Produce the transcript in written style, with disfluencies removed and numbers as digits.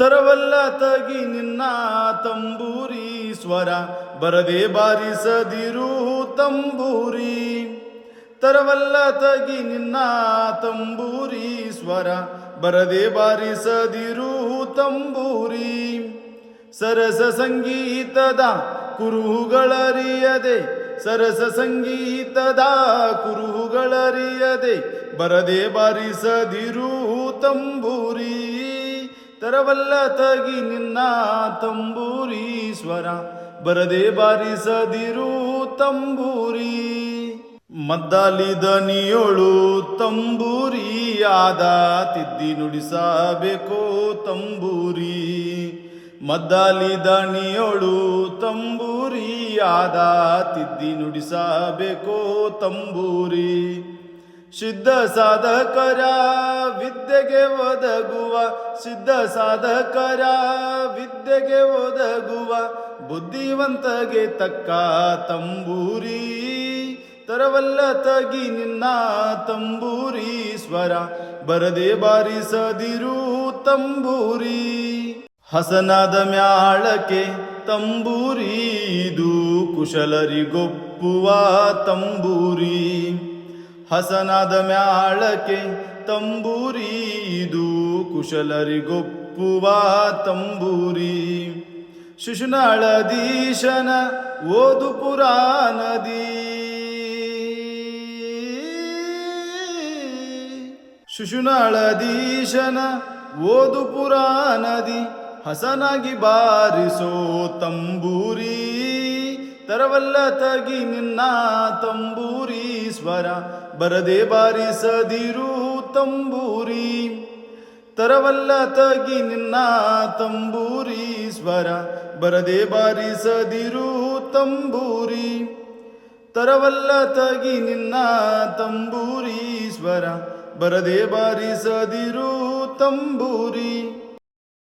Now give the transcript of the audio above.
ತರವಲ್ಲ ತಗಿ ನಿನ್ನ ತಂಬೂರಿ ಸ್ವರ ಬರದೆ ಬಾರಿಸದಿರು ತಂಬೂರಿ. ತರವಲ್ಲ ತಗಿ ನಿನ್ನ ತಂಬೂರಿ ಸ್ವರ ಬರದೆ ಬಾರಿಸದಿರು ತಂಬೂರಿ. ಸರಸ ಸಂಗೀತದ ಕುರುಹುಗಳರಿಯದೆ ಸರಸ ಸಂಗೀತದ ಕುರುಹುಗಳರಿಯದೆ ಬರದೆ ಬಾರಿಸದಿರು ತಂಬೂರಿ. ತರವಲ್ಲ ತಗಿ ನಿನ್ನ ತಂಬೂರಿ ಸ್ವರ ಬರದೆ ಬಾರಿಸದಿರು ತಂಬೂರಿ. ಮದ್ದಾಲಿ ದನಿಯೋಳು ತಂಬೂರಿಯಾದ ತಿದ್ದಿ ನುಡಿಸಬೇಕೋ ತಂಬೂರಿ. ಮದ್ದಾಲಿ ದನಿಯೋಳು ತಂಬೂರಿಯಾದ ತಿದ್ದಿ ನುಡಿಸಬೇಕೋ ತಂಬೂರಿ. ಸಿದ್ಧ ಸಾಧಕರ ವಿದ್ಯೆಗೆ ಒದಗುವ ಸಿದ್ಧ ಸಾಧಕರ ವಿದ್ಯೆಗೆ ಒದಗುವ ಬುದ್ಧಿವಂತಗೆ ತಕ್ಕ ತಂಬೂರಿ. ತರವಲ್ಲ ತಗಿ ನಿನ್ನ ತಂಬೂರಿ ಸ್ವರ ಬರದೆ ಬಾರಿಸದಿರು ತಂಬೂರಿ. ಹಸನಾದ ಮ್ಯಾಳಕ್ಕೆ ತಂಬೂರಿ ಇದು ಕುಶಲರಿಗೊಪ್ಪುವ ತಂಬೂರಿ. ಹಸನಾದ ಮ್ಯಾಳಕ್ಕೆ ತಂಬೂರಿ ಇದು ಕುಶಲರಿಗೊಪ್ಪುವ ತಂಬೂರಿ. ಶಿಶುನಾಳಧೀಶನ ಓದು ಪುರಾಣದಿ ಶಿಶುನಾಳಧೀಶನ ಓದು ಪುರಾಣದಿ ಹಸನಾಗಿ ಬಾರಿಸೋ ತಂಬೂರಿ. ತರವಲ್ಲ ತಗಿ ನಿನ್ನ ತಂಬೂರಿ ಸ್ವರ ಬರದೆ ಬಾರಿಸದಿರು ತಂಬೂರಿ. ತರವಲ್ಲ ತಗಿ ನಿನ್ನ ತಂಬೂರಿ ಸ್ವರ ಬರದೆ ಬಾರಿಸದಿರು ತಂಬೂರಿ. ತರವಲ್ಲ ತಗಿ ನಿನ್ನ ತಂಬೂರಿ ಸ್ವರ ಬರದೆ ಬಾರಿಸದಿರು ತಂಬೂರಿ.